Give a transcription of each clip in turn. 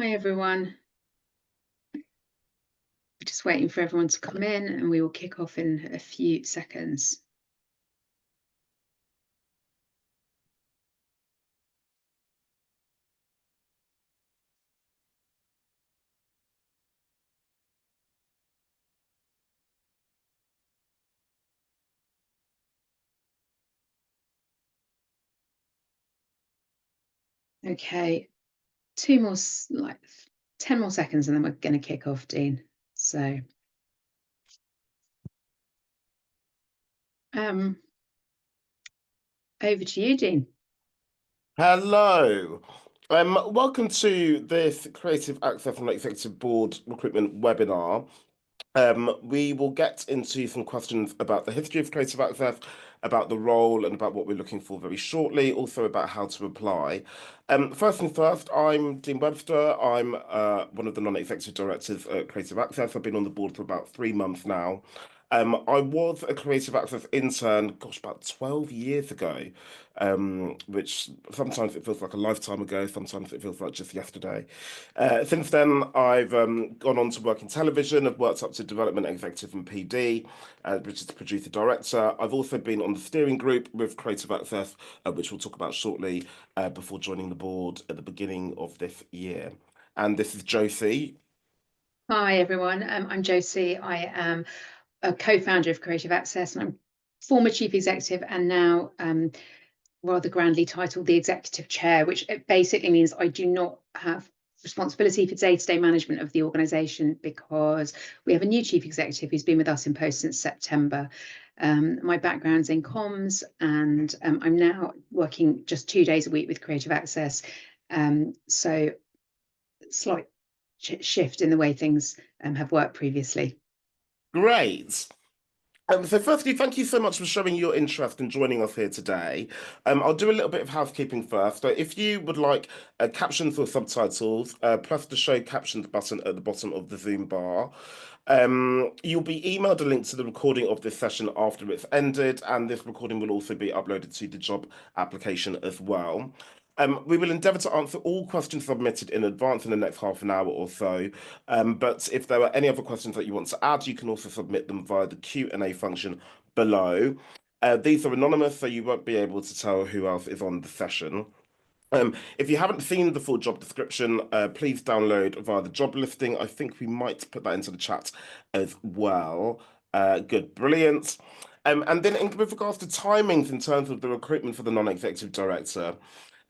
Hi everyone. We're just waiting for everyone to come in and we will kick off in a few seconds. Okay, 10 more seconds and then we're going to kick off, Dean. So over to you, Dean. Hello. Welcome to this Creative Access and Executive Board recruitment webinar. We will get into some questions about the history of creative access, about the role, and about what we're looking for very shortly, also about how to apply. First things first, I'm Dean Webster. I'm one of the non-executive directors at Creative Access. I've been on the board for about 3 months now. I was a creative access intern, gosh, about 12 years ago, which sometimes it feels like a lifetime ago, sometimes it feels like just yesterday. Since then, I've gone on to work in television. I've worked up to development executive and PD, which is producer director. I've also been on the steering group with Creative Access, which we'll talk about shortly, before joining the board at the beginning of this year. And this is Josie. Hi everyone. I'm Josie. I am a co-founder of Creative Access and I'm former chief executive and now rather grandly titled the executive chair, which basically means I do not have responsibility for day-to-day management of the organisation because we have a new chief executive who's been with us in post since September. My background's in comms and I'm now working just 2 days a week with Creative Access. So slight shift in the way things have worked previously. Great. So firstly, thank you so much for showing your interest in joining us here today. I'll do a little bit of housekeeping first. So if you would like captions or subtitles, press the show captions button at the bottom of the Zoom bar. You'll be emailed a link to the recording of this session after it's ended, and this recording will also be uploaded to the job application as well. We will endeavour to answer all questions submitted in advance in the next half an hour or so. But if there are any other questions that you want to add, you can also submit them via the Q&A function below. These are anonymous, so you won't be able to tell who else is on the session. If you haven't seen the full job description, please download via the job listing. I think we might put that into the chat as well. Good, brilliant. And then with regards to timings in terms of the recruitment for the non-executive director,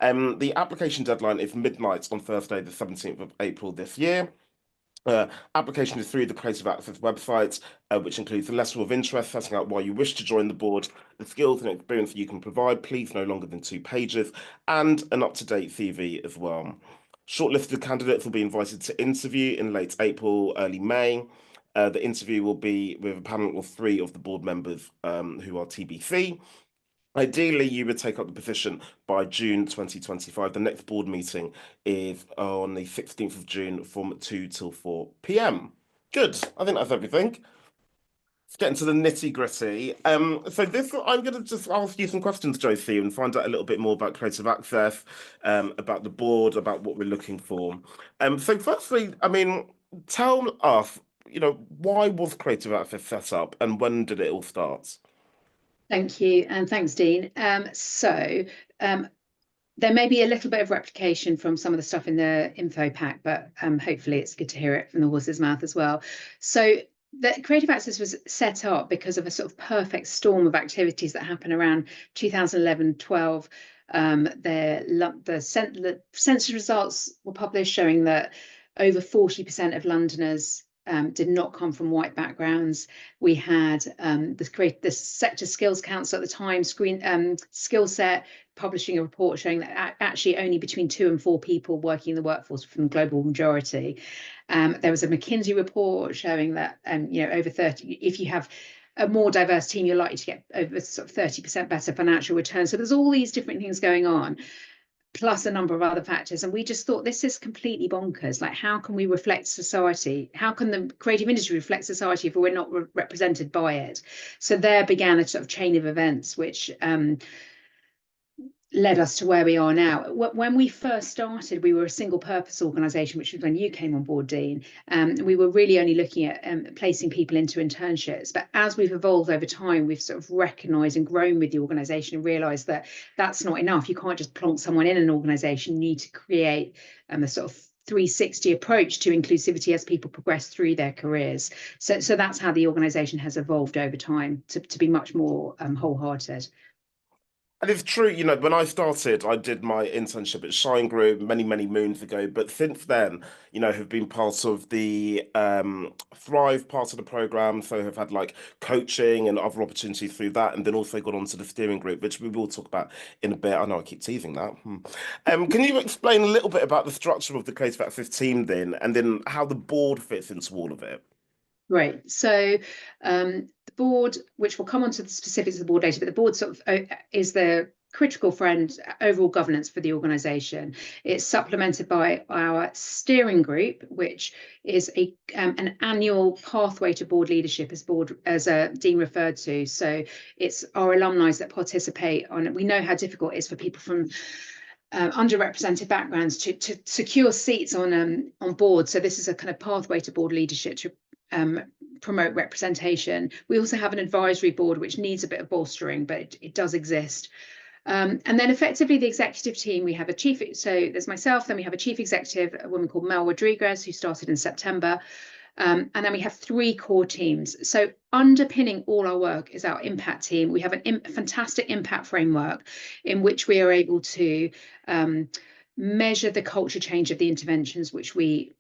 the application deadline is midnight on Thursday, the 17th of April this year. Application is through the Creative Access website, which includes a letter of interest setting out why you wish to join the board, the skills and experience that you can provide, please no longer than 2 pages, and an up-to-date CV as well. Shortlisted candidates will be invited to interview in late April, early May. The interview will be with a panel of 3 of the board members who are TBC. Ideally, you would take up the position by June 2025. The next board meeting is on the 16th of June from 2 till 4 p.m. Good. I think that's everything. Let's get into the nitty-gritty. So this, I'm going to just ask you some questions, Josie, and find out a little bit more about Creative Access, about the board, about what we're looking for. So firstly, I mean, tell us, why was Creative Access set up and when did it all start? Thank you, and thanks, Dean. There may be a little bit of replication from some of the stuff in the info pack, but hopefully it's good to hear it from the horse's mouth as well. So the Creative Access was set up because of a sort of perfect storm of activities that happened around 2011-12. The census results were published showing that over 40% of Londoners did not come from white backgrounds. We had the Sector Skills Council at the time, Skillset, publishing a report showing that actually only between 2 and 4 people working in the workforce from the global majority. There was a McKinsey report showing that over 30, if you have a more diverse team, you're likely to get over sort of 30% better financial return. So there's all these different things going on, plus a number of other factors. And we just thought, this is completely bonkers. Like, how can we reflect society? How can the creative industry reflect society if we're not represented by it? So there began a sort of chain of events, which led us to where we are now. When we first started, we were a single purpose organisation, which was when you came on board, Dean. We were really only looking at placing people into internships. But as we've evolved over time, we've sort of recognised and grown with the organisation and realised that that's not enough. You can't just plonk someone in an organisation. You need to create a sort of 360 approach to inclusivity as people progress through their careers. So that's how the organisation has evolved over time to be much more wholehearted. And it's true, you know, when I started, I did my internship at Shine Group many, many moons ago. But since then, you know, have been part of the Thrive part of the program. So have had like coaching and other opportunities through that, and then also got onto the steering group, which we will talk about in a bit. I know I keep teasing that. Can you explain a little bit about the structure of the Creative Access team then, and then how the board fits into all of it? Right. So the board, which will come on to the specifics of the board later, but the board sort of is the critical friend overall governance for the organisation. It's supplemented by our steering group, which is an annual pathway to board leadership, as Dean referred to. So it's our alumni that participate on it. We know how difficult it is for people from underrepresented backgrounds to secure seats on board. So this is a kind of pathway to board leadership to promote representation. We also have an advisory board which needs a bit of bolstering, but it does exist. And then effectively the executive team, we have a chief, so there's myself, then we have a chief executive, a woman called Mel Rodriguez, who started in September. And then we have 3 core teams. So underpinning all our work is our impact team. We have a fantastic impact framework in which we are able to measure the culture change of the interventions which we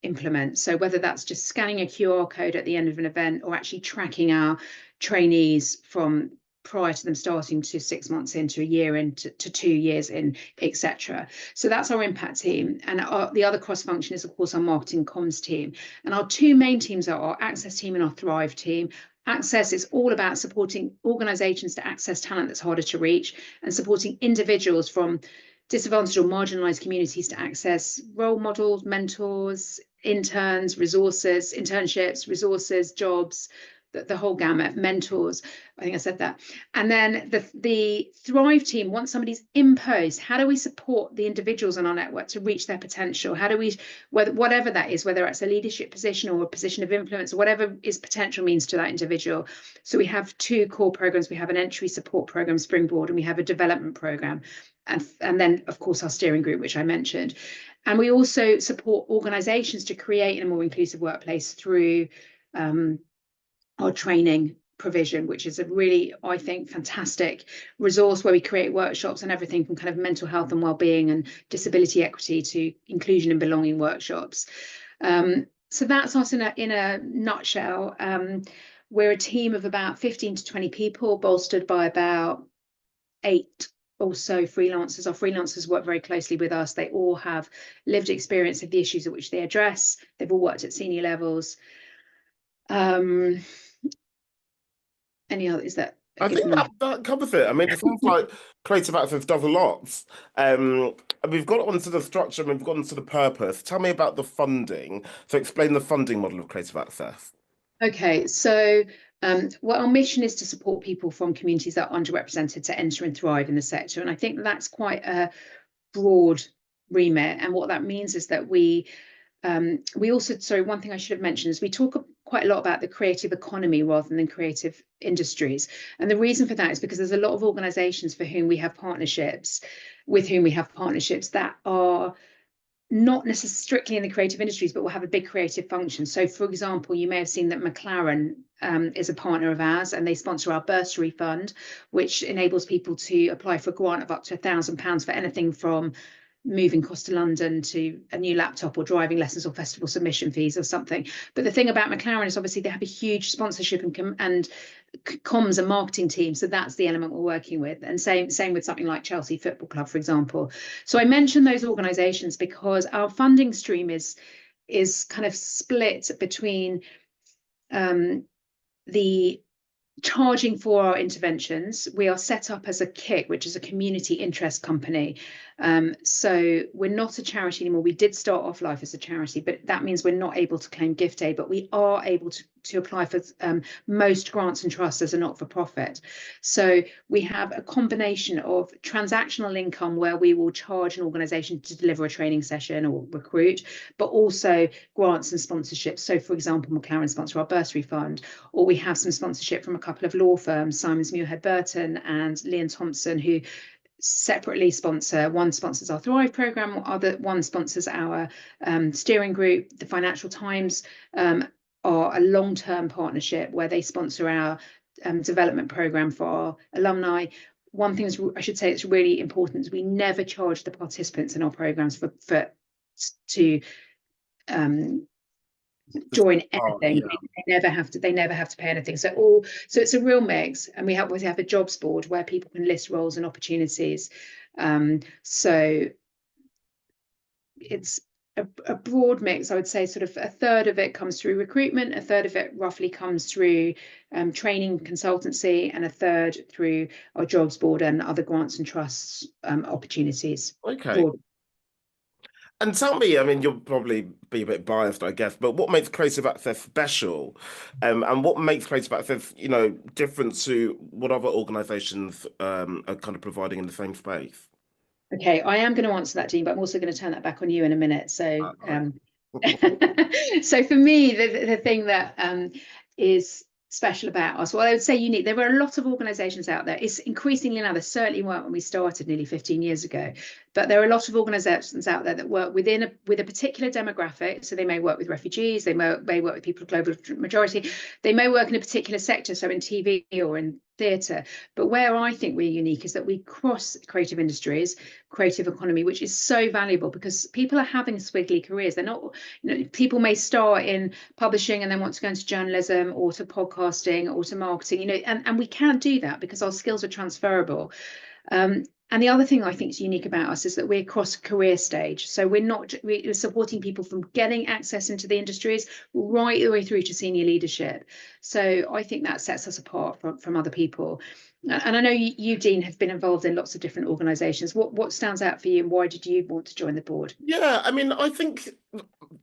implement. So whether that's just scanning a QR code at the end of an event or actually tracking our trainees from prior to them starting to 6 months into a year into 2 years in, etc. So that's our impact team. And the other cross function is, of course, our marketing comms team. And our 2 main teams are our access team and our Thrive team. Access is all about supporting organizations to access talent that's harder to reach, and supporting individuals from disadvantaged or marginalized communities to access role models, mentors, interns, resources, internships, resources, jobs, the whole gamut, mentors. I think I said that. And then the Thrive team, once somebody's in post, how do we support the individuals in our network to reach their potential? How do we, whatever that is, whether it's a leadership position or a position of influence, or whatever is potential means to that individual. So we have 2 core programs. We have an entry support program, Springboard, and we have a development program. And then, of course, our steering group, which I mentioned. And we also support organizations to create a more inclusive workplace through our training provision, which is a really, I think, fantastic resource where we create workshops on everything from kind of mental health and well-being and disability equity to inclusion and belonging workshops. So that's us in a nutshell. We're a team of about 15 to 20 people, bolstered by about 8 or so freelancers. Our freelancers work very closely with us. They all have lived experience of the issues at which they address. They've all worked at senior levels. Any other, is that I think that covers it. I mean, it sounds like Creative Access does a lot. We've got onto the structure and we've got onto the purpose. Tell me about the funding. So explain the funding model of Creative Access. Okay, so our mission is to support people from communities that are underrepresented to enter and thrive in the sector. And I think that's quite a broad remit. And what that means is that we also, sorry, one thing I should have mentioned is we talk quite a lot about the creative economy rather than creative industries. And the reason for that is because there's a lot of organizations with whom we have partnerships that are not necessarily strictly in the creative industries, but will have a big creative function. So, for example, you may have seen that McLaren is a partner of ours, and they sponsor our bursary fund, which enables people to apply for a grant of up to £1,000 for anything from moving cost to London to a new laptop or driving lessons or festival submission fees or something. But the thing about McLaren is obviously they have a huge sponsorship and comms and marketing team. So that's the element we're working with. And same with something like Chelsea Football Club, for example. So I mentioned those organizations because our funding stream is kind of split between the charging for our interventions. We are set up as a KIC, which is a community interest company. So we're not a charity anymore. We did start off life as a charity, but that means we're not able to claim gift aid, but we are able to to apply for most grants and trusts as a not-for-profit. So we have a combination of transactional income where we will charge an organisation to deliver a training session or recruit, but also grants and sponsorships. So, for example, McLaren sponsor our bursary fund, or we have some sponsorship from a couple of law firms, Simons Muirhead Burton and Leon Thompson, who separately sponsor. One sponsors our Thrive program, one sponsors our steering group. The Financial Times are a long-term partnership where they sponsor our development program for our alumni. One thing I should say that's really important is we never charge the participants in our programs to join anything. Yeah. They never have to pay anything. So it's a real mix, and we have a jobs board where people can list roles and opportunities. So it's a broad mix. I would say sort of a third of it comes through recruitment, a third of it roughly comes through training consultancy, and a third through our jobs board and other grants and trusts opportunities. Okay. And tell me, I mean, you'll probably be a bit biased, I guess, but what makes creative access special? And what makes creative access, different to what other organizations are kind of providing in the same space? Okay, I am going to answer that, Dean, but I'm also going to turn that back on you in a minute. So, so for me, the thing that is special about us, well, I would say unique. There are a lot of organisations out there. It's increasingly now. There certainly weren't when we started nearly 15 years ago, but there are a lot of organisations out there that work with a particular demographic. So they may work with refugees, they may work with people of global majority, they may work in a particular sector, so in TV or in theatre. But where I think we're unique is that we cross creative industries, creative economy, which is so valuable because people are having swiggly careers. They're not, people may start in publishing and then want to go into journalism or to podcasting or to marketing, and we can do that because our skills are transferable. And the other thing I think is unique about us is that we're across career stage. So we're supporting people from getting access into the industries right the way through to senior leadership. So I think that sets us apart from other people. And I know you, Dean, have been involved in lots of different organisations. What stands out for you, and why did you want to join the board? Yeah, I mean, I think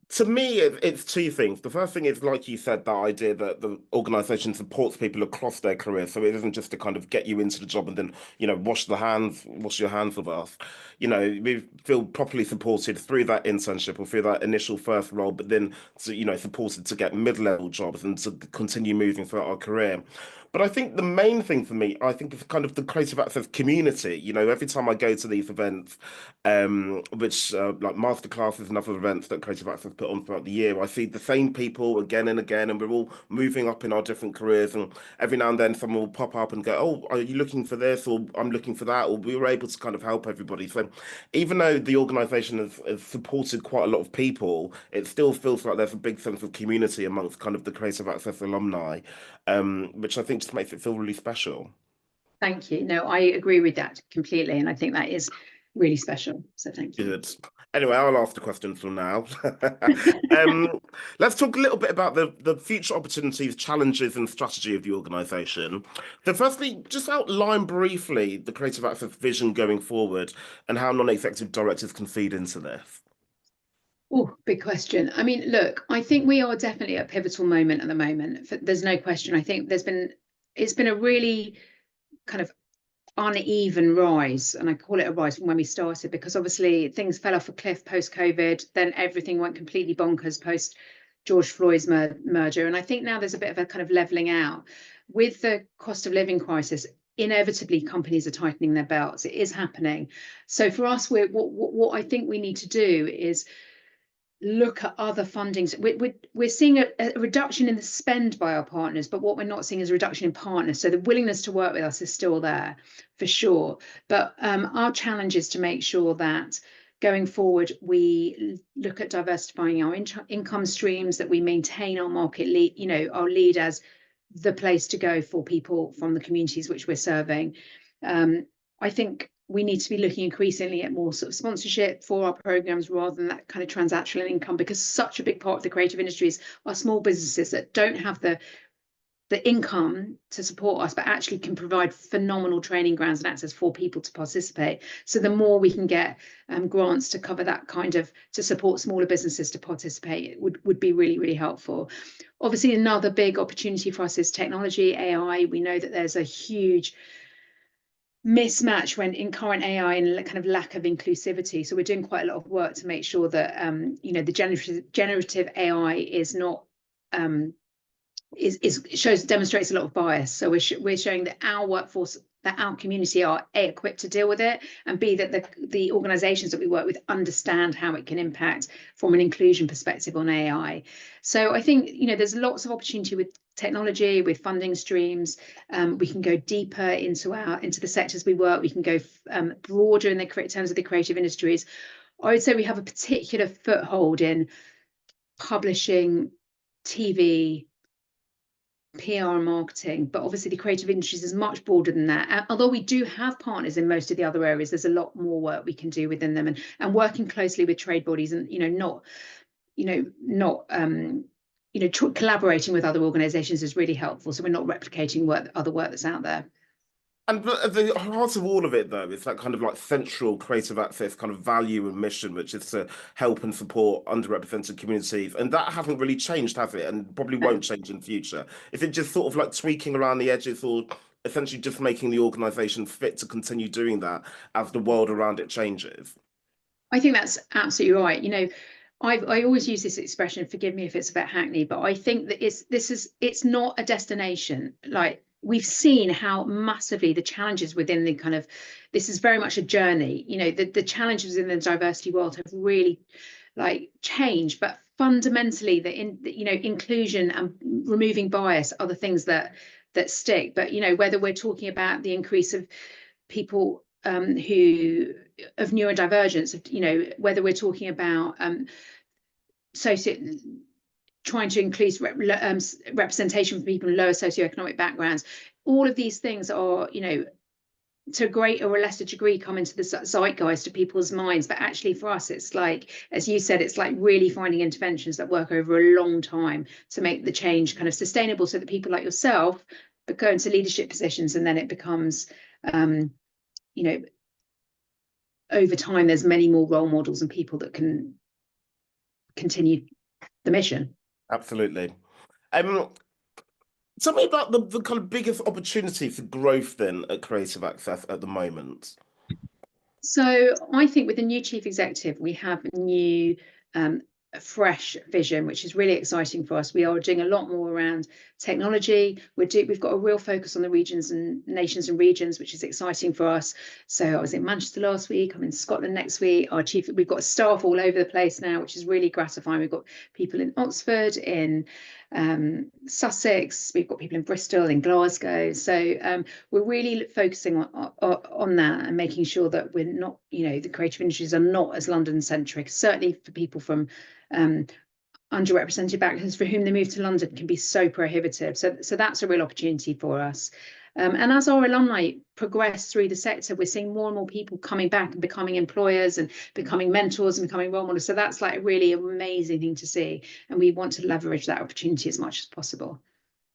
to me, it's two things. The first thing is, like you said, that idea that the organisation supports people across their career. So it isn't just to kind of get you into the job and then, wash your hands of us. We feel properly supported through that internship or through that initial first role, but then, supported to get mid-level jobs and to continue moving throughout our career. But I think the main thing for me, I think, is kind of the creative access community. Every time I go to these events, which like masterclasses and other events that Creative Access put on throughout the year, I see the same people again and again, and we're all moving up in our different careers. And every now and then, someone will pop up and go, "Oh, are you looking for this?" or "I'm looking for that." Or we were able to kind of help everybody. So even though the organisation has supported quite a lot of people, it still feels like there's a big sense of community amongst kind of the Creative Access alumni, which I think just makes it feel really special. Thank you. No, I agree with that completely, and I think that is really special. So thank you. Good. Anyway, I'll ask the question from now. Let's talk a little bit about the future opportunities, challenges, and strategy of the organisation. So, firstly, just outline briefly the Creative Access vision going forward and how non-executive directors can feed into this. Oh, big question. I mean, look, I think we are definitely at a pivotal moment at the moment. There's no question. I think it's been a really kind of uneven rise, and I call it a rise from when we started, because obviously things fell off a cliff post-COVID, then everything went completely bonkers post George Floyd's merger, and I think now there's a bit of a kind of leveling out with the cost of living crisis. Inevitably, companies are tightening their belts. It is happening. So for us, what I think we need to do is look at other fundings. We're seeing a reduction in the spend by our partners, but what we're not seeing is a reduction in partners. So the willingness to work with us is still there for sure. But our challenge is to make sure that going forward, we look at diversifying our income streams, that we maintain our market lead, our lead as the place to go for people from the communities which we're serving. I think we need to be looking increasingly at more sort of sponsorship for our programs rather than that kind of transactional income, because such a big part of the creative industries are small businesses that don't have the income to support us, but actually can provide phenomenal training grounds and access for people to participate. So the more we can get grants to cover that kind of, to support smaller businesses to participate, would be really, really helpful. Obviously, another big opportunity for us is technology, AI. We know that there's a huge mismatch when in current AI and kind of lack of inclusivity. So we're doing quite a lot of work to make sure that you know, the generative AI is not demonstrates a lot of bias. So we're showing that our workforce, that our community are A, equipped to deal with it, and B, that the organizations that we work with understand how it can impact from an inclusion perspective on AI. So I think, you know, there's lots of opportunity with technology, with funding streams. We can go deeper into the sectors we work. We can go broader in terms of the creative industries. I would say we have a particular foothold in publishing, TV, PR and marketing, but obviously the creative industries is much broader than that. Although we do have partners in most of the other areas, there's a lot more work we can do within them, and working closely with trade bodies, and collaborating with other organizations is really helpful. So we're not replicating other work that's out there. And at the heart of all of it, though, is that kind of like central creative access kind of value and mission, which is to help and support underrepresented communities. And that hasn't really changed, has it? And probably won't change in future. Is it just sort of like tweaking around the edges, or essentially just making the organisation fit to continue doing that as the world around it changes? I think that's absolutely right. You know, I always use this expression, forgive me if it's a bit hackney, but I think that it's not a destination. Like, we've seen how massively the challenges within the kind of, this is very much a journey. You know, the challenges in the diversity world have really like changed, but fundamentally inclusion and removing bias are the things that stick. But, you know, whether we're talking about the increase of people who of neurodivergence, you know, whether we're talking about trying to increase representation for people in lower socioeconomic backgrounds, all of these things are, you know, to a greater or lesser degree come into the zeitgeist of people's minds. But actually for us, it's like, as you said, it's like really finding interventions that work over a long time to make the change kind of sustainable, so that people like yourself go into leadership positions, and then it becomes you know, over time, there's many more role models and people that can continue the mission. Absolutely. Tell me about the kind of biggest opportunity for growth then at Creative Access at the moment. So I think with the new chief executive, we have a new fresh vision, which is really exciting for us. We are doing a lot more around technology. We've got a real focus on the regions and nations and regions, which is exciting for us. So I was in Manchester last week. I'm in Scotland next week. We've got staff all over the place now, which is really gratifying. We've got people in Oxford, in Sussex. We've got people in Bristol, in Glasgow. So we're really focusing on that and making sure that we're not, you know, the creative industries are not as London centric. Certainly for people from underrepresented backgrounds, for whom the move to London can be so prohibitive. So that's a real opportunity for us. And as our alumni progress through the sector, we're seeing more and more people coming back and becoming employers and becoming mentors and becoming role models. So that's like a really amazing thing to see. And we want to leverage that opportunity as much as possible.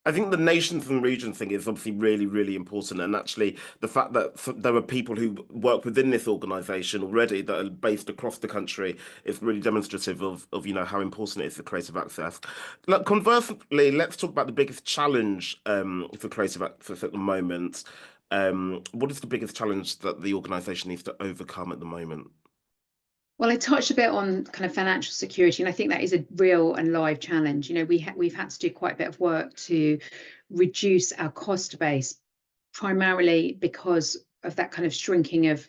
I think the nations and regions thing is obviously really, really important. And actually, the fact that there are people who work within this organisation already that are based across the country is really demonstrative of you know, how important it is for creative access. Look, conversely, let's talk about the biggest challenge for creative access at the moment. What is the biggest challenge that the organisation needs to overcome at the moment? Well, I touched a bit on kind of financial security, and I think that is a real and live challenge. You know, we've had to do quite a bit of work to reduce our cost base, primarily because of that kind of shrinking of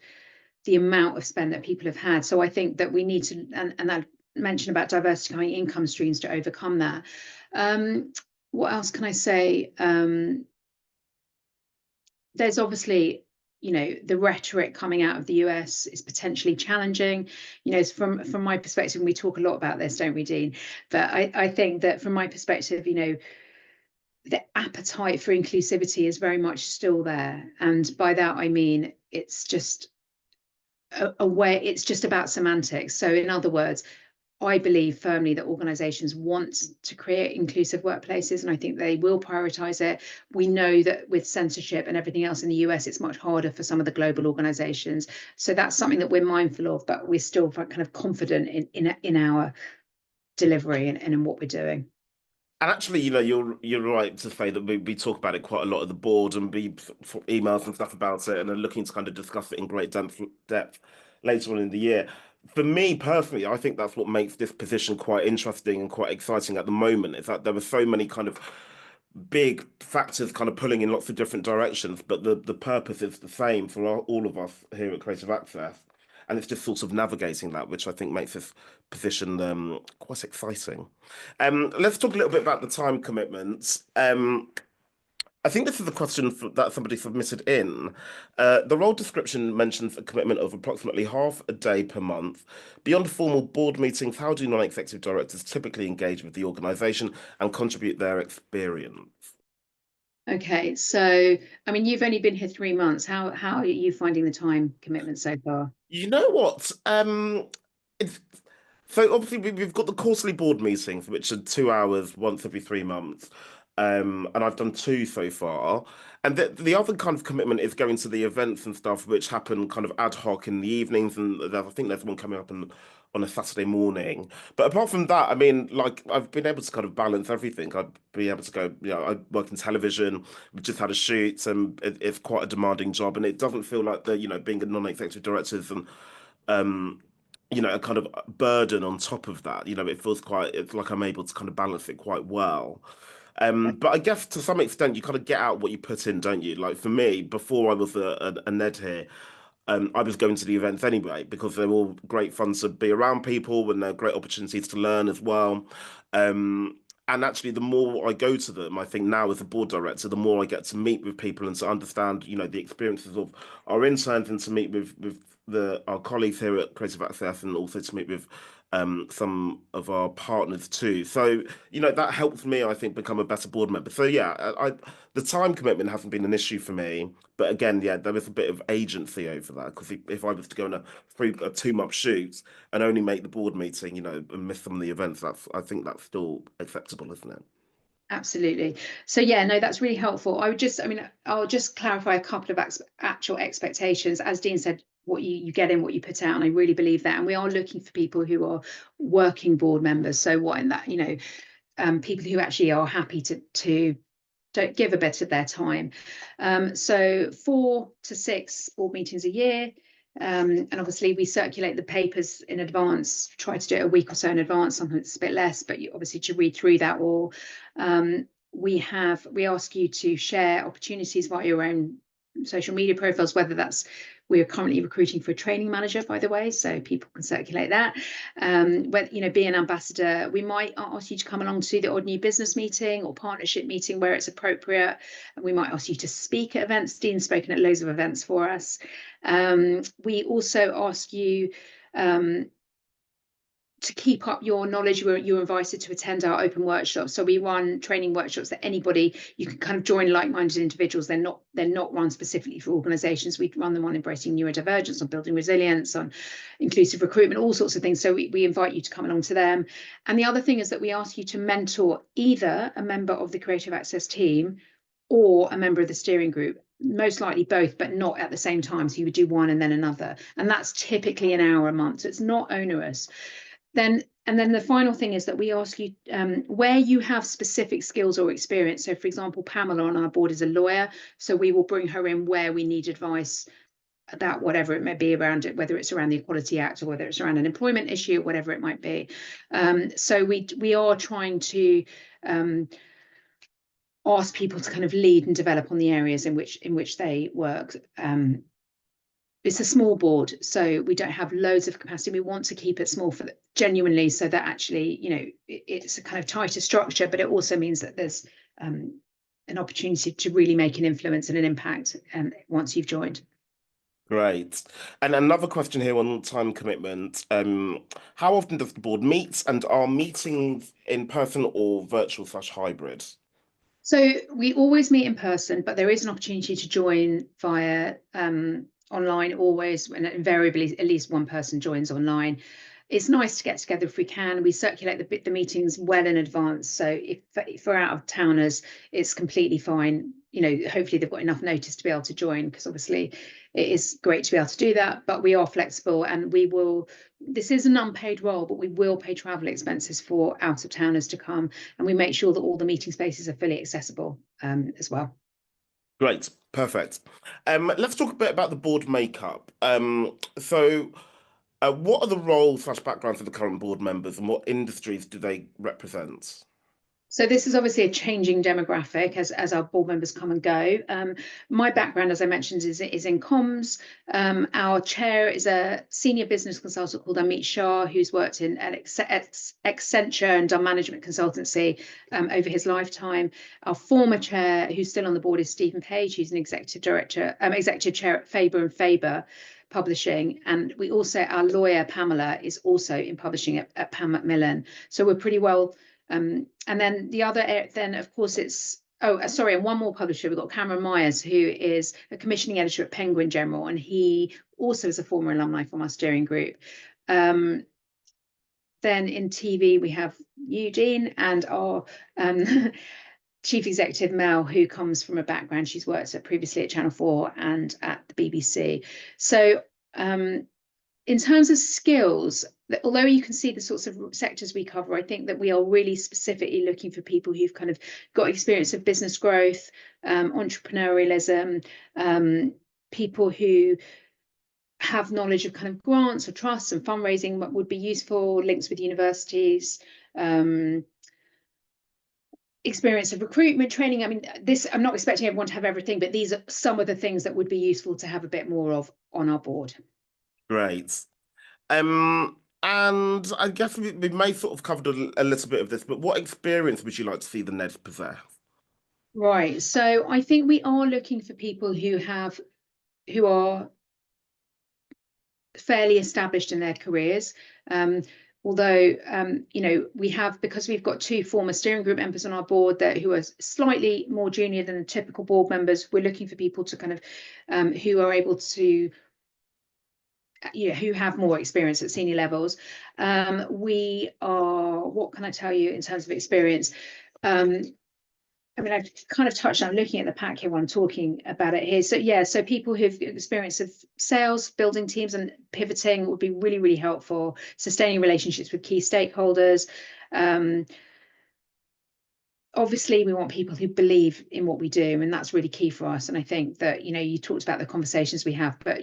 the amount of spend that people have had. So I think that we need to, and I mentioned about diversifying income streams to overcome that. What else can I say? There's obviously, you know, the rhetoric coming out of the US is potentially challenging. You know, from my perspective, and we talk a lot about this, don't we, Dean? But I think that from my perspective, you know, the appetite for inclusivity is very much still there. And by that, I mean, it's just a way, it's just about semantics. So in other words, I believe firmly that organisations want to create inclusive workplaces, and I think they will prioritise it. We know that with censorship and everything else in the US, it's much harder for some of the global organisations. So that's something that we're mindful of, but we're still kind of confident in our delivery and in what we're doing. And actually, you know, you're right to say that we talk about it quite a lot at the board and be emails and stuff about it, and are looking to kind of discuss it in great depth later on in the year. For me personally, I think that's what makes this position quite interesting and quite exciting at the moment. Is that there are so many kind of big factors kind of pulling in lots of different directions, but the purpose is the same for all of us here at Creative Access. And it's just sort of navigating that, which I think makes this position quite exciting. Let's talk a little bit about the time commitments. I think this is a question that somebody submitted in. The role description mentions a commitment of approximately half a day per month. Beyond formal board meetings, how do non-executive directors typically engage with the organisation and contribute their experience? Okay, so I mean, you've only been here 3 months. How are you finding the time commitment so far? You know what? It's so obviously we've got the quarterly board meetings, which are 2 hours once every 3 months. And I've done two so far. And the other kind of commitment is going to the events and stuff, which happen kind of ad hoc in the evenings. And I think there's one coming up on a Saturday morning. But apart from that, I mean, like I've been able to kind of balance everything. I'd be able to go, you know, I work in television. We've just had a shoot, and it's quite a demanding job. And it doesn't feel like the, you know, being a non-executive director is um, you know, a kind of burden on top of that. You know, it feels quite, it's like I'm able to kind of balance it quite well. But I guess to some extent, you kind of get out what you put in, don't you? Like for me, before I was a Ned here, I was going to the events anyway because they're all great fun to be around people and they're great opportunities to learn as well. Um, and actually, the more I go to them, I think now as a board director, the more I get to meet with people and to understand, you know, the experiences of our interns and to meet with our colleagues here at Creative Access and also to meet with some of our partners too. So, you know, that helps me, I think, become a better board member. So yeah, the time commitment hasn't been an issue for me. But again, yeah, there is a bit of agency over that because if I was to go on a 2 month shoot and only make the board meeting, you know, and miss some of the events, I think that's still acceptable, isn't it? Absolutely. So yeah, no, that's really helpful. I mean, I'll just clarify a couple of actual expectations. As Dean said, what you get in, what you put out, and I really believe that. And we are looking for people who are working board members. So what in that, you know, people who actually are happy to don't give a bit of their time. So 4 to 6 board meetings a year. And obviously we circulate the papers in advance, try to do it a week or so in advance, sometimes it's a bit less, but you obviously to read through that all. We ask you to share opportunities via your own social media profiles, whether that's, we are currently recruiting for a training manager, by the way, so people can circulate that. Whether, you know, be an ambassador, we might ask you to come along to the odd new business meeting or partnership meeting where it's appropriate. And we might ask you to speak at events. Dean's spoken at loads of events for us. We also ask you to keep up your knowledge. You're invited to attend our open workshops. So we run training workshops that anybody, you can kind of join like-minded individuals. They're not run specifically for organizations. We run them on embracing neurodivergence, on building resilience, on inclusive recruitment, all sorts of things. So we invite you to come along to them. And the other thing is that we ask you to mentor either a member of the Creative Access team or a member of the steering group, most likely both, but not at the same time. So you would do one and then another. And that's typically an hour a month. So it's not onerous. And then the final thing is that we ask you where you have specific skills or experience. So for example, Pamela on our board is a lawyer. So we will bring her in where we need advice about whatever it may be around it, whether it's around the Equality Act or whether it's around an employment issue, whatever it might be. So we are trying to ask people to kind of lead and develop on the areas in which they work. It's a small board, so we don't have loads of capacity. We want to keep it small for genuinely, so that actually, you know, it's a kind of tighter structure, but it also means that there's an opportunity to really make an influence and an impact once you've joined. Great. And another question here on time commitment. How often does the board meet, and are meetings in person or virtual/hybrid? So we always meet in person, but there is an opportunity to join via online always, and invariably at least one person joins online. it's nice to get together if we can. We circulate the meetings well in advance. So if for out of towners, it's completely fine. You know, hopefully they've got enough notice to be able to join, because obviously it is great to be able to do that. But we are flexible, and we will. This is an unpaid role, but we will pay travel expenses for out of towners to come, and we make sure that all the meeting spaces are fully accessible as well. Great, perfect. Let's talk a bit about the board makeup. What are the roles / backgrounds of the current board members, and what industries do they represent? So this is obviously a changing demographic as our board members come and go. My background, as I mentioned, is in comms. Our chair is a senior business consultant called Amit Shah, who's worked in Accenture and done management consultancy over his lifetime. Our former chair, who's still on the board, is Stephen Page, who's an executive chair at Faber and Faber Publishing. And we also, our lawyer Pamela is also in publishing at Pan Macmillan. So we're pretty well. And then the other, then of course it's, and one more publisher. We've got Cameron Myers, who is a commissioning editor at Penguin General, and he also is a former alumni from our steering group. Then in TV, we have Eugene and our chief executive, Mel, who comes from a background, she's worked previously at Channel 4 and at the BBC. So in terms of skills, although you can see the sorts of sectors we cover, I think that we are really specifically looking for people who've kind of got experience of business growth, entrepreneurialism, people who have knowledge of kind of grants or trusts and fundraising, what would be useful, links with universities, experience of recruitment, training. I mean, I'm not expecting everyone to have everything, but these are some of the things that would be useful to have a bit more of on our board. Great. And I guess we may sort of covered a little bit of this, but what experience would you like to see the Neds possess? Right. So I think we are looking for people who are fairly established in their careers. Although, you know, because we've got two former steering group members on our board who are slightly more junior than typical board members, we're looking for people to kind of who are able to, who have more experience at senior levels. What can I tell you in terms of experience? I mean, I've kind of touched on looking at the pack here when I'm talking about it here. So yeah, so people who've experience of sales, building teams and pivoting would be really, really helpful. Sustaining relationships with key stakeholders. Obviously, we want people who believe in what we do, and that's really key for us. And I think that, you talked about the conversations we have, but,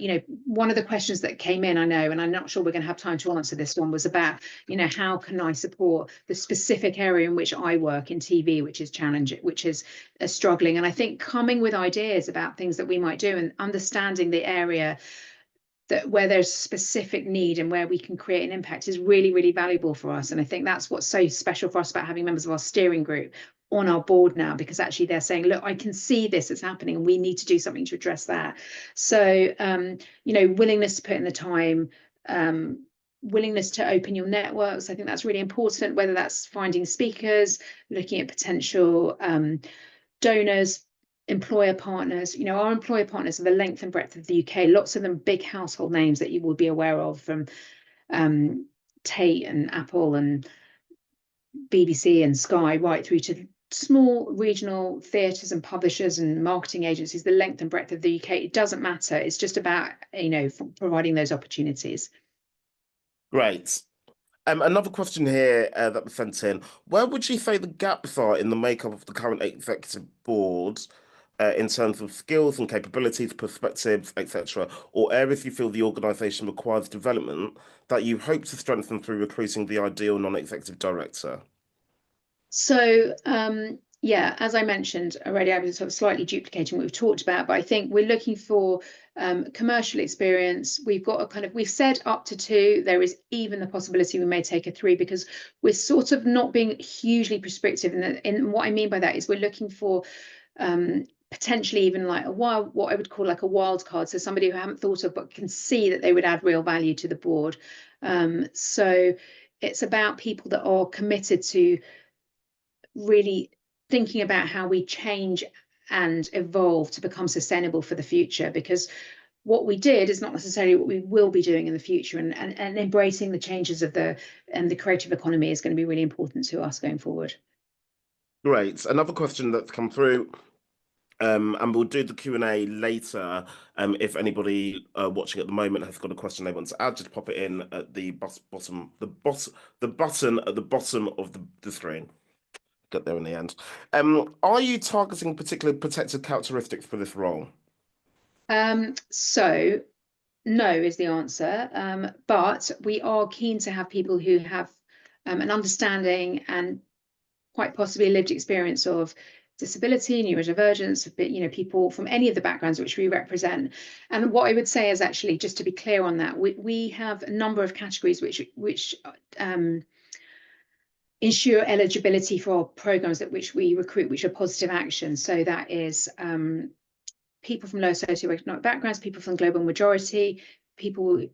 one of the questions that came in, I know, and I'm not sure we're going to have time to answer this one, was about, how can I support the specific area in which I work in TV, which is challenging, which is struggling. And I think coming with ideas about things that we might do and understanding the area where there's specific need and where we can create an impact is really, really valuable for us. And I think that's what's so special for us about having members of our steering group on our board now, because actually they're saying, look, I can see this is happening and we need to do something to address that. So, willingness to put in the time, willingness to open your networks. I think that's really important, whether that's finding speakers, looking at potential donors, employer partners. Our employer partners are the length and breadth of the UK, lots of them big household names that you will be aware of, from Tate and Apple and BBC and Sky, right through to small regional theatres and publishers and marketing agencies. The length and breadth of the UK, it doesn't matter. It's just about, providing those opportunities. Great. Another question here that was sent in. Where would you say the gaps are in the makeup of the current executive board in terms of skills and capabilities, perspectives, etc., or areas you feel the organisation requires development that you hope to strengthen through recruiting the ideal non-executive director? So, yeah, as I mentioned already, I was sort of slightly duplicating what we've talked about, but I think we're looking for commercial experience. We've said up to 2. There is even the possibility we may take a 3, because we're sort of not being hugely prescriptive. And what I mean by that is we're looking for potentially even like what I would call like a wild card. So somebody who I haven't thought of, but can see that they would add real value to the board. So it's about people that are committed to really thinking about how we change and evolve to become sustainable for the future, because what we did is not necessarily what we will be doing in the future, and embracing the changes of the creative economy is going to be really important to us going forward. Great. Another question that's come through, and we'll do the Q&A later. If anybody watching at the moment has got a question they want to add, just pop it in at the bottom, the button at the bottom of the screen. Get there in the end. Are you targeting particular protected characteristics for this role? So no is the answer, but we are keen to have people who have an understanding and quite possibly a lived experience of disability, neurodivergence, people from any of the backgrounds which we represent. And what I would say is, actually, just to be clear on that, we have a number of categories which ensure eligibility for our programs at which we recruit, which are positive action. So that is people from low socioeconomic backgrounds, people from global majority, people,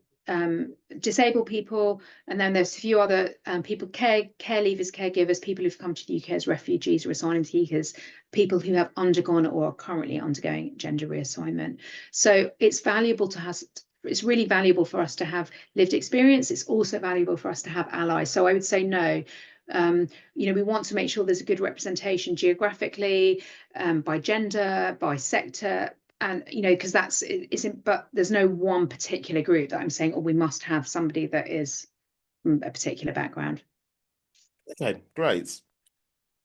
disabled people, and then there's a few other people, care leavers, caregivers, people who've come to the UK as refugees or asylum seekers, people who have undergone or are currently undergoing gender reassignment. So it's valuable to have. It's really valuable for us to have lived experience. It's also valuable for us to have allies. So I would say no. We want to make sure there's a good representation geographically, by gender, by sector, and because that's isn't, but there's no one particular group that I'm saying, oh, we must have somebody that is from a particular background. Okay, great.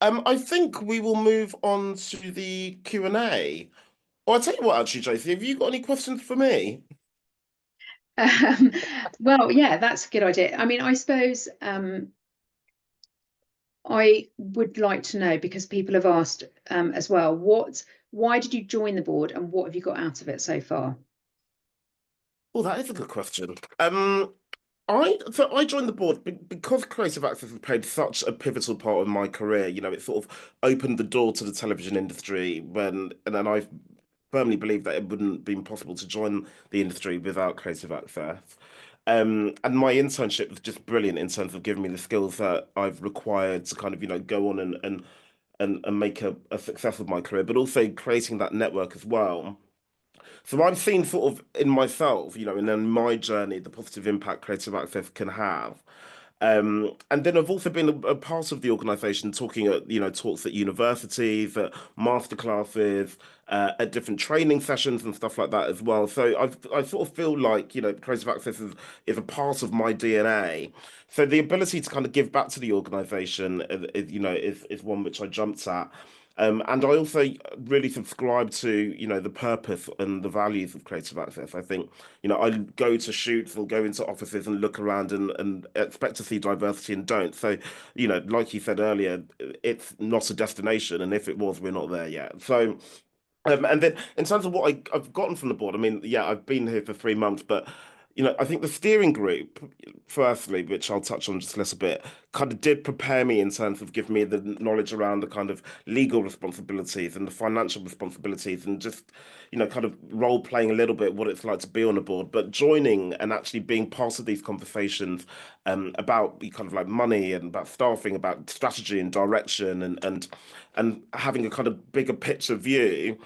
I think we will move on to the Q&A. Or I'll tell you what, actually, Josie, have you got any questions for me? Um, well, yeah, that's a good idea. I mean, I suppose I would like to know, because people have asked as well, why did you join the board and what have you got out of it so far? Oh, that is a good question. I joined the board because creative access has played such a pivotal part of my career. It sort of opened the door to the television industry and then I firmly believe that it wouldn't have been possible to join the industry without creative access. And my internship was just brilliant in terms of giving me the skills that I've required to kind of, go on and make a success of my career, but also creating that network as well. So I've seen sort of in myself, and in my journey, the positive impact creative access can have. And then I've also been a part of the organisation talking at, talks at universities, at masterclasses, at different training sessions and stuff like that as well. So I sort of feel like, creative access is a part of my DNA. So the ability to kind of give back to the organisation, is one which I jumped at. And I also really subscribe to, the purpose and the values of creative access. I think, I go to shoots or go into offices and look around and expect to see diversity and don't. So, like you said earlier, it's not a destination. And if it was, we're not there yet. So, and then in terms of what I've gotten from the board, I mean, yeah, I've been here for 3 months, but I think the steering group, firstly, which I'll touch on just a little bit, kind of did prepare me in terms of giving me the knowledge around the kind of legal responsibilities and the financial responsibilities and just, kind of role playing a little bit what it's like to be on a board. But joining and actually being part of these conversations about kind of like money and about staffing, about strategy and direction and having a kind of bigger picture view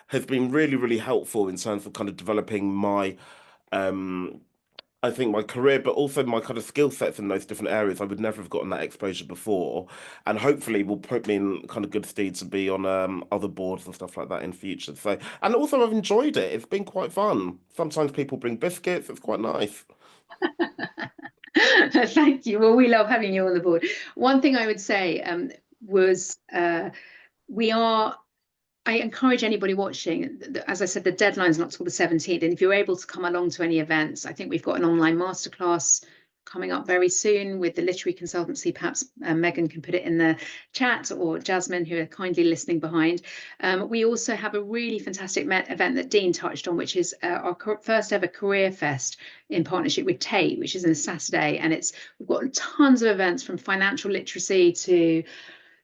has been really, really helpful in terms of kind of developing my um I think my career, but also my kind of skill sets in those different areas. I would never have gotten that exposure before, and hopefully will put me in kind of good stead to be on other boards and stuff like that in future. So, and also I've enjoyed it. It's been quite fun. Sometimes people bring biscuits. It's quite nice. Thank you. Well, we love having you on the board. One thing I would say was we are. I encourage anybody watching, as I said, the deadline's not till the 17th. And if you're able to come along to any events, I think we've got an online masterclass coming up very soon with the literary consultancy. Perhaps Megan can put it in the chat, or Jasmine, who are kindly listening behind. We also have a really fantastic event that Dean touched on, which is our first ever career fest in partnership with Tate, which is on a Saturday. And we've got tons of events from financial literacy to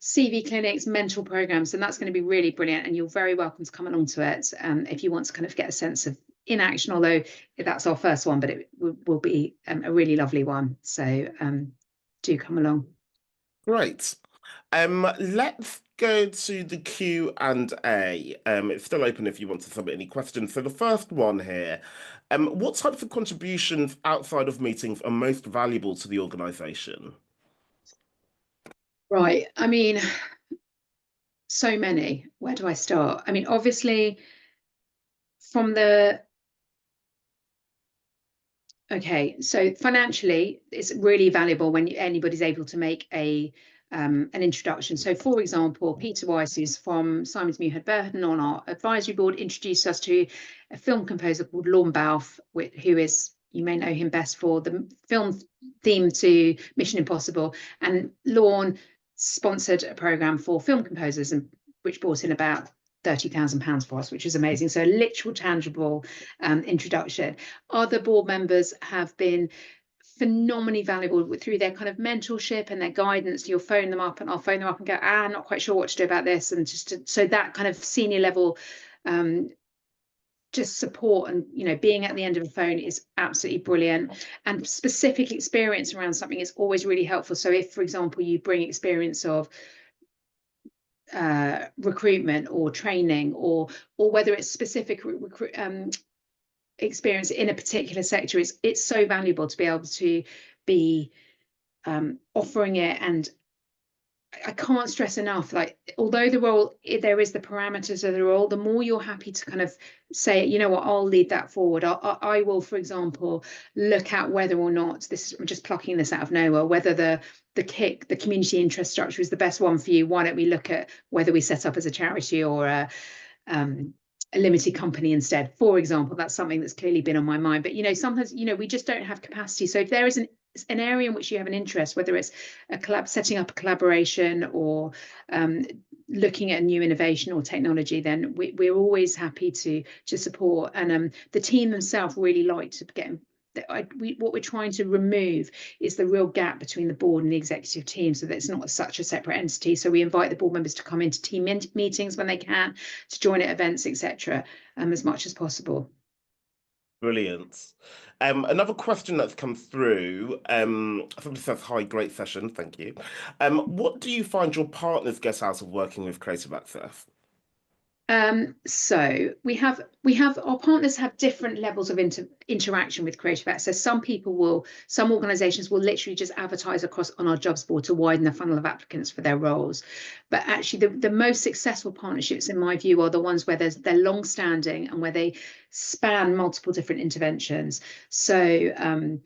CV clinics, mentor programs, and that's going to be really brilliant. And you're very welcome to come along to it if you want to kind of get a sense of in action, although that's our first one, but it will be a really lovely one. So do come along. Great. Let's go to the Q&A. It's still open if you want to submit any questions. So the first one here, what types of contributions outside of meetings are most valuable to the organization? Right. I mean, so many. Where do I start? I mean, obviously, from the okay, so financially, it's really valuable when anybody's able to make an introduction. So, for example, Peter Weiss, who's from Simons Muirhead Burton on our advisory board, introduced us to a film composer called Lorne Balfe, who is, you may know him best for the film theme to Mission Impossible. And Lorne sponsored a program for film composers, and which brought in about £30,000 for us, which is amazing. So, a literal, tangible introduction. Other board members have been phenomenally valuable through their kind of mentorship and their guidance. You'll phone them up, and I'll phone them up and go, I'm not quite sure what to do about this. And so that kind of senior level just support and, you know, being at the end of a phone is absolutely brilliant. And specific experience around something is always really helpful. So if, for example, you bring experience of recruitment or training, or whether it's specific experience in a particular sector, it's so valuable to be able to be offering it. And I can't stress enough, like, although the role, there is the parameters of the role, the more you're happy to kind of say, you know what, I'll lead that forward. I will, for example, look at whether or not this, I'm just plucking this out of nowhere, whether the community interest structure is the best one for you. Why don't we look at whether we set up as a charity or a limited company instead, for example? That's something that's clearly been on my mind. But, you know, sometimes, you know, we just don't have capacity. So if there is an area in which you have an interest, whether it's setting up a collaboration or looking at a new innovation or technology, then we're always happy to support. And the team themselves really like to get what we're trying to remove is the real gap between the board and the executive team, so that it's not such a separate entity. So we invite the board members to come into team meetings when they can, to join at events, etc., as much as possible. Brilliant. Another question that's come through, somebody says, hi, great session, thank you. What do you find your partners get out of working with Creative Access? So we have our partners have different levels of interaction with Creative Access. Some organizations will literally just advertise across on our jobs board to widen the funnel of applicants for their roles. But actually the most successful partnerships, in my view, are the ones where they're long standing and where they span multiple different interventions. So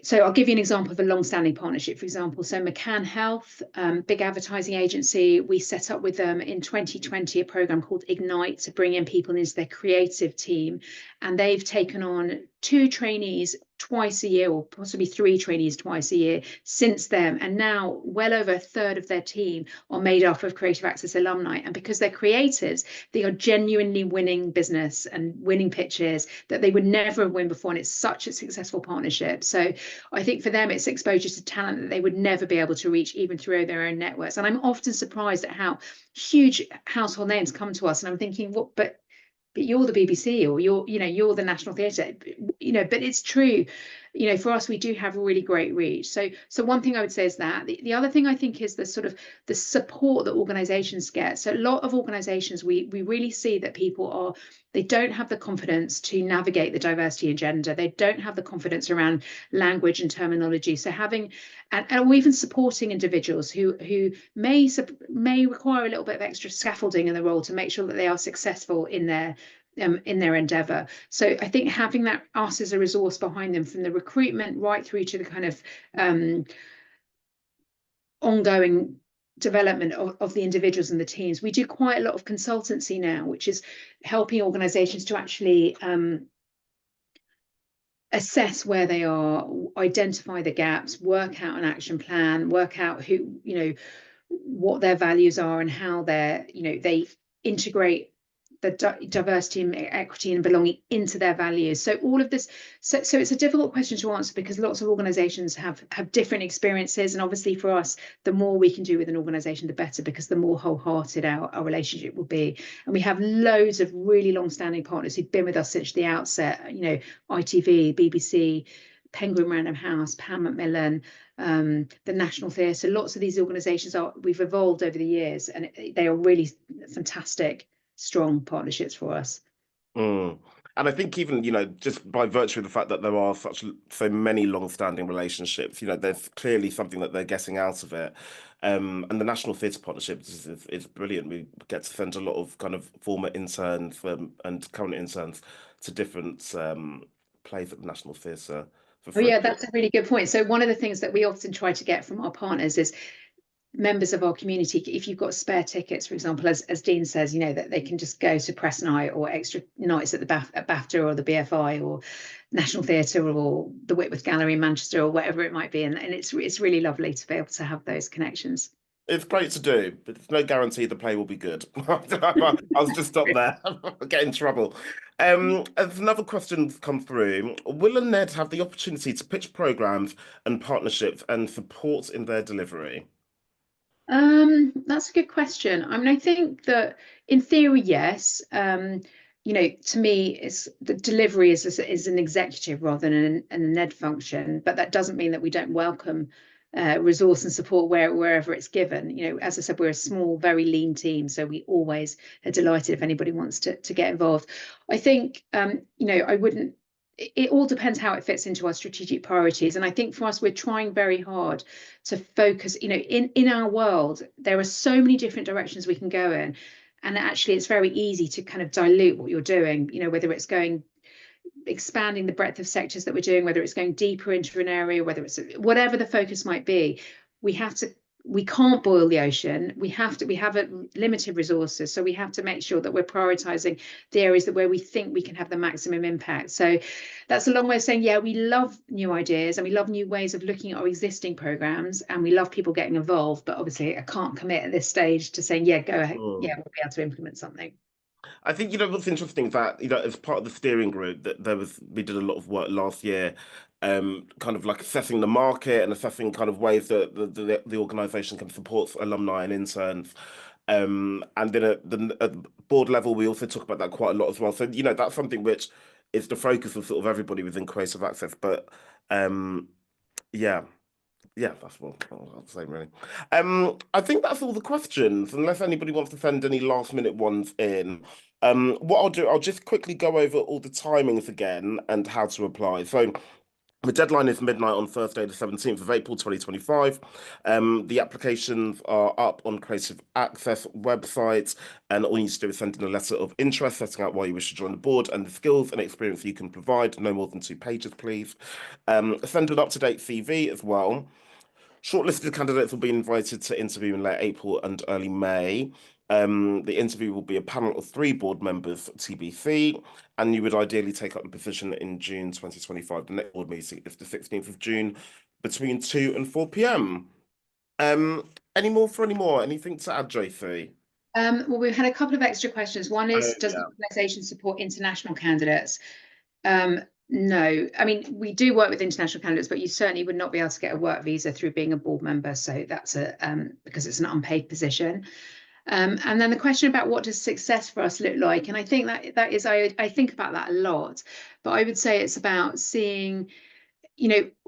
so I'll give you an example of a long-standing partnership, for example. So McCann Health, big advertising agency, we set up with them in 2020 a program called Ignite to bring in people into their creative team. And they've taken on 2 trainees twice a year, or possibly 3 trainees twice a year since then. And now well over a third of their team are made up of Creative Access alumni. And because they're creatives, they are genuinely winning business and winning pitches that they would never have won before. And it's such a successful partnership. So I think for them, it's exposure to talent that they would never be able to reach even through their own networks. And I'm often surprised at how huge household names come to us. And I'm thinking, what, but you're the BBC, or you're the National Theatre, but it's true. For us, we do have really great reach. So one thing I would say is that the other thing I think is the sort of the support that organizations get. So a lot of organizations, we really see that people they don't have the confidence to navigate the diversity agenda. They don't have the confidence around language and terminology. So having, and even supporting individuals who may require a little bit of extra scaffolding in the role to make sure that they are successful in their endeavor. So I think having us as a resource behind them, from the recruitment right through to the kind of ongoing development of the individuals and the teams. We do quite a lot of consultancy now, which is helping organizations to actually assess where they are, identify the gaps, work out an action plan, work out what their values are and how they integrate the diversity and equity and belonging into their values. So all of this, so it's a difficult question to answer, because lots of organizations have different experiences. And obviously for us, the more we can do with an organization, the better, because the more wholehearted our relationship will be. And we have loads of really long-standing partners who've been with us since the outset, ITV, BBC, Penguin Random House, Pan Macmillan, the National Theatre. Lots of these organisations we've evolved over the years, and they are really fantastic, strong partnerships for us. Mm. And I think even, just by virtue of the fact that there are so many long-standing relationships, there's clearly something that they're getting out of it. And the National Theatre Partnership is brilliant. We get to send a lot of kind of former interns and current interns to different plays at the National Theatre for Oh free. yeah, that's a really good point. So one of the things that we often try to get from our partners is members of our community, if you've got spare tickets, for example, as Dean says, that they can just go to press night or extra nights at the BAFTA or the BFI or National Theatre or the Whitworth Gallery in Manchester or whatever it might be. And it's really lovely to be able to have those connections. It's great to do, but there's no guarantee the play will be good. I'll just stop there. I'll get in trouble. As another question come through, will and Ned have the opportunity to pitch programs and partnerships and support in their delivery? That's a good question. I mean, I think that in theory, yes. To me, it's the delivery is an executive rather than a NED function, but that doesn't mean that we don't welcome resource and support wherever it's given. As I said, we're a small, very lean team, so we always are delighted if anybody wants to get involved. I think, I wouldn't. It all depends how it fits into our strategic priorities. And I think for us, we're trying very hard to focus, in our world, there are so many different directions we can go in. And actually, it's very easy to kind of dilute what you're doing, whether it's expanding the breadth of sectors that we're doing, whether it's going deeper into an area, whether it's whatever the focus might be. We can't boil the ocean. We have limited resources, so we have to make sure that we're prioritizing the areas where we think we can have the maximum impact. So that's a long way of saying, yeah, we love new ideas and we love new ways of looking at our existing programs and we love people getting involved, but obviously I can't commit at this stage to saying, yeah, go ahead, yeah, we'll be able to implement something. I think what's interesting is that as part of the steering group that we did a lot of work last year, kind of like assessing the market and assessing kind of ways that the organisation can support alumni and interns. And then at the board level, we also talk about that quite a lot as well. So that's something which is the focus of sort of everybody within Creative Access. But yeah. Yeah, that's what I'll say, really. I think that's all the questions, unless anybody wants to send any last minute ones in. What I'll do, I'll just quickly go over all the timings again and how to apply. So the deadline is midnight on Thursday, the 17th of April, 2025. The applications are up on Creative Access website, and all you need to do is send in a letter of interest, setting out why you wish to join the board and the skills and experience you can provide, no more than 2 pages, please. Send an up-to-date CV as well. Shortlisted candidates will be invited to interview in late April and early May. The interview will be a panel of 3 board members, TBC, and you would ideally take up the position in June 2025. The next board meeting is the 16th of June between 2 and 4 p.m. Any more? Anything to add, Josie? Well, we've had a couple of extra questions. One is, does the organisation support international candidates? No, I mean, we do work with international candidates, but you certainly would not be able to get a work visa through being a board member. So that's because it's an unpaid position. And then the question about what does success for us look like? And I think that is, I think about that a lot, but I would say it's about seeing,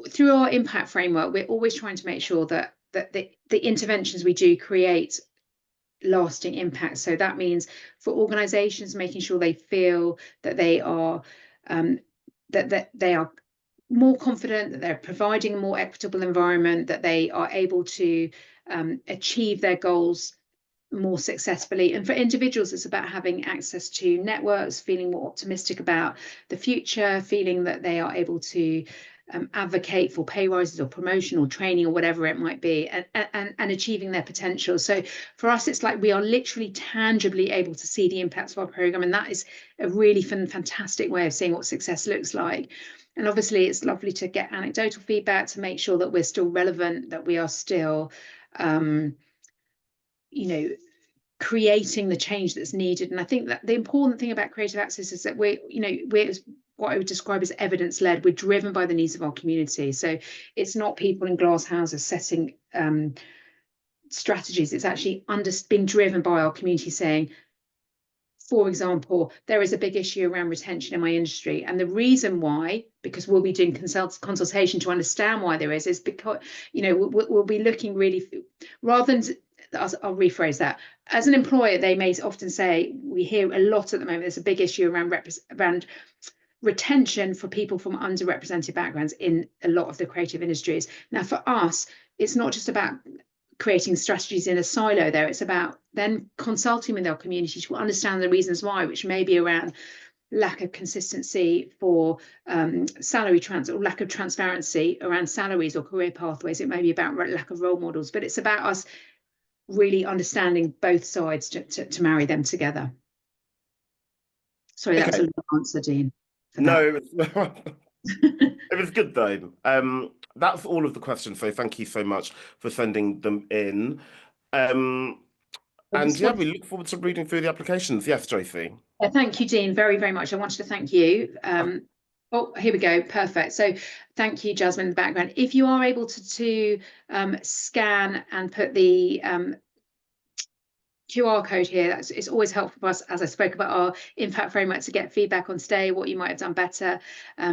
through our impact framework, we're always trying to make sure that the interventions we do create lasting impact. So that means for organizations, making sure they feel that they are that they are more confident, that they're providing a more equitable environment, that they are able to achieve their goals more successfully. And for individuals, it's about having access to networks, feeling more optimistic about the future, feeling that they are able to advocate for pay rises or promotion or training or whatever it might be, and achieving their potential. So for us, it's like we are literally tangibly able to see the impacts of our program, and that is a really fantastic way of seeing what success looks like. And obviously, it's lovely to get anecdotal feedback to make sure that we're still relevant, that we are still creating the change that's needed. And I think that the important thing about Creative Access is that we're what I would describe as evidence-led. We're driven by the needs of our community. So it's not people in glass houses setting strategies. It's actually being driven by our community saying, for example, there is a big issue around retention in my industry. And the reason why, because we'll be doing consultation to understand why there is because, we'll be looking really, rather than, I'll rephrase that. As an employer, they may often say, we hear a lot at the moment, there's a big issue around retention for people from underrepresented backgrounds in a lot of the creative industries. Now, for us, it's not just about creating strategies in a silo there. It's about then consulting with our community to understand the reasons why, which may be around lack of consistency for salary or lack of transparency around salaries or career pathways. It may be about lack of role models, but it's about us really understanding both sides to marry them together. Sorry, that was a long answer, Dean. No, it was good though. That's all of the questions, so thank you so much for sending them in. And yeah, we look forward to reading through the applications. Yes, Josie. Thank you, Dean, very, very much. I wanted to thank you. Oh, here we go. Perfect. So thank you, Jasmine, in the background. If you are able to scan and put the QR code here, it's always helpful for us, as I spoke about our impact framework, to get feedback on today, what you might have done better.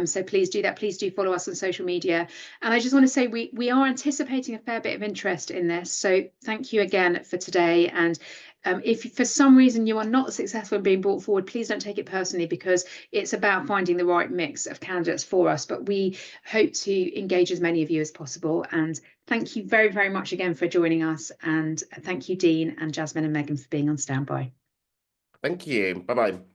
So please do that. Please do follow us on social media. And I just want to say we are anticipating a fair bit of interest in this. So thank you again for today. And if for some reason you are not successful in being brought forward, please don't take it personally, because it's about finding the right mix of candidates for us. But we hope to engage as many of you as possible. And thank you very, very much again for joining us. And thank you, Dean and Jasmine and Megan, for being on standby. Thank you. Bye-bye.